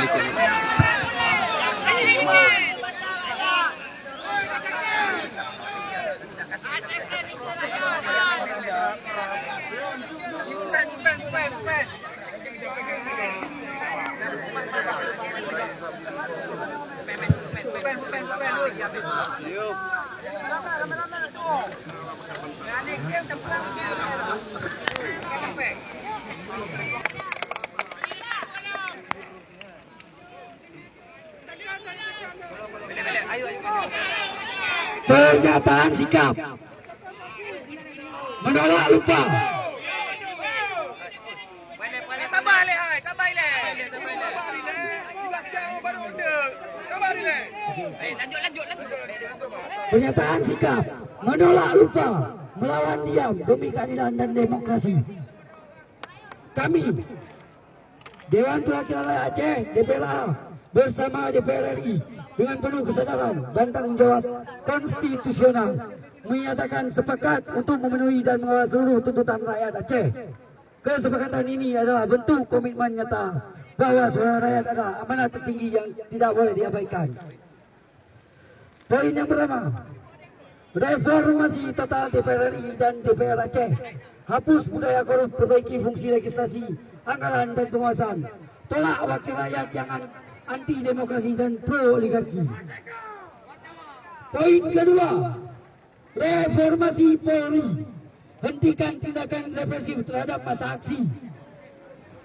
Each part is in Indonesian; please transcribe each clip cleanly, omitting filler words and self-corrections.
berikutnya. Pernyataan sikap menolak lupa. Pernyataan sikap menolak lupa melawan diam demi keadilan dan demokrasi. Kami Dewan Perwakilan Rakyat Aceh DPRA bersama DPR RI dengan penuh kesadaran dan tanggung jawab konstitusional menyatakan sepakat untuk memenuhi dan mengawal seluruh tuntutan rakyat Aceh. Kesepakatan ini adalah bentuk komitmen nyata bahwa suara rakyat adalah amanat tertinggi yang tidak boleh diabaikan. Poin yang pertama, reformasi total DPR RI dan DPR Aceh. Hapus budaya korup, perbaiki fungsi legislasi, anggaran dan penguasaan. Tolak wakil rakyat yang anti demokrasi dan pro oligarki. Poin kedua, reformasi Polri. Hentikan tindakan represif terhadap massa aksi.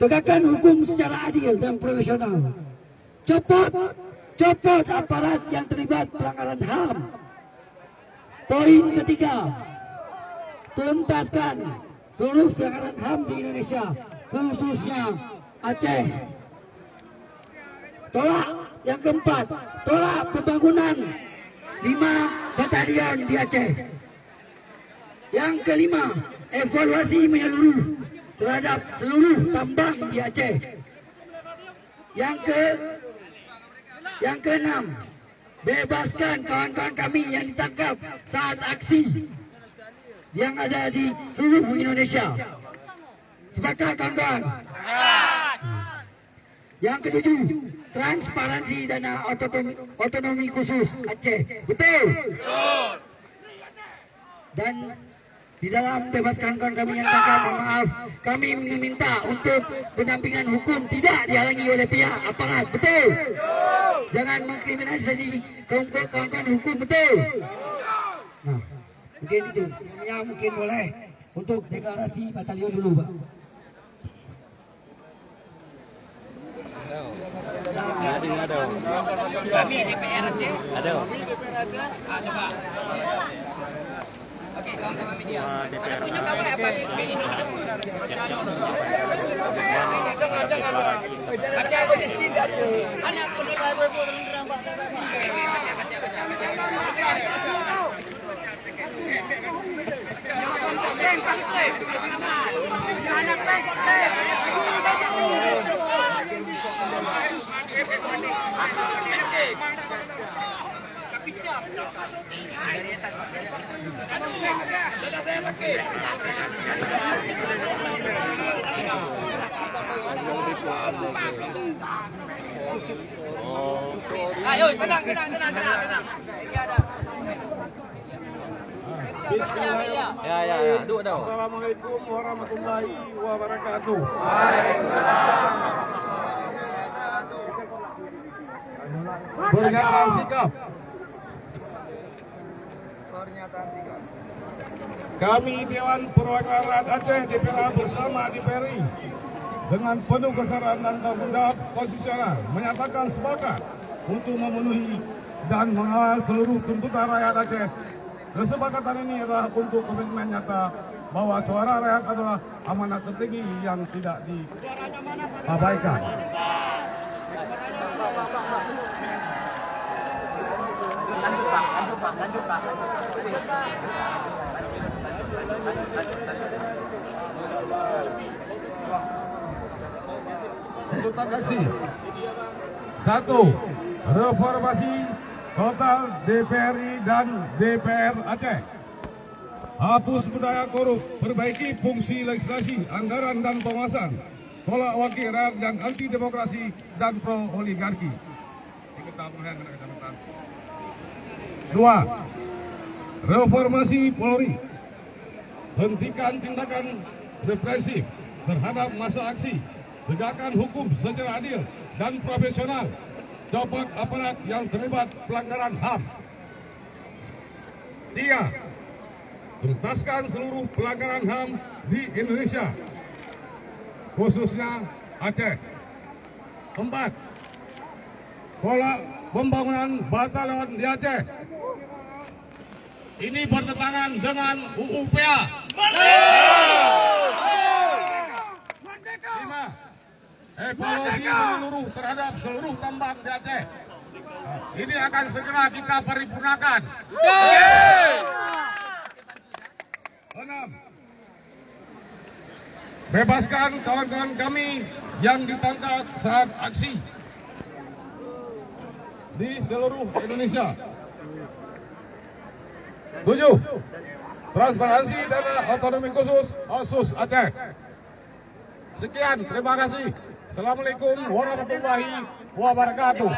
Tegakkan hukum secara adil dan profesional. Copot aparat yang terlibat pelanggaran HAM. Poin ketiga, tuntaskan seluruh pelanggaran HAM di Indonesia, khususnya Aceh. Tolak yang keempat, tolak pembangunan 5 batalion di Aceh. Yang kelima, evaluasi menyeluruh terhadap seluruh tambang di Aceh. Yang keenam, bebaskan kawan-kawan kami yang ditangkap saat aksi yang ada di seluruh Indonesia. Sepakat kawan-kawan? Yang ketujuh, transparansi dana otonomi khusus Aceh. Betul? Dan di dalam bebaskan kawan kami yang tangkap, maaf, kami meminta untuk pendampingan hukum tidak dihalangi oleh pihak aparat. Betul? Jangan mengkriminalisasi kawan-kawan hukum. Betul? Nah, mungkin itu yang mungkin boleh untuk deklarasi batalion dulu, Pak. Ada. Kami DPR Aceh. Ada. Coba. Oke, kawan-kawan media. Tunjuk apa ini? Ayo, tenang. Ya. Duduk dah. Assalamualaikum warahmatullahi wabarakatuh. Pernyataan sikap. Kami Dewan Perwakilan Rakyat Aceh DPRA bersama DPRI dengan penuh kesadaran dan tanggung jawab konstitusional menyatakan sepakat untuk memenuhi dan mengawal seluruh tuntutan rakyat Aceh. Kesepakatan ini adalah untuk komitmen nyata bahwa suara rakyat adalah amanat tertinggi yang tidak diabaikan. Lanjut, Pak. Tuntutan aksi 1. Reformasi total DPRI dan DPR Aceh. Hapus budaya korup, perbaiki fungsi legislasi, anggaran dan penguasaan. tolak wakil rakyat yang anti demokrasi dan pro oligarki. Dua, reformasi Polri. Hentikan tindakan represif terhadap massa aksi. Tegakkan hukum secara adil dan profesional. Copot aparat yang terlibat pelanggaran HAM. Tiga, tuntaskan seluruh pelanggaran HAM di Indonesia, khususnya Aceh. Empat, pola pembangunan batalion di Aceh ini bertentangan dengan UU PA. Lima, evaluasi menyeluruh terhadap seluruh tambang di Aceh. Ini akan segera kita paripurnakan. Enam, bebaskan kawan-kawan kami yang ditangkap saat aksi di seluruh Indonesia. 7, transparansi dana otonomi khusus OSUS Aceh. Sekian, terima kasih. Assalamualaikum warahmatullahi wabarakatuh.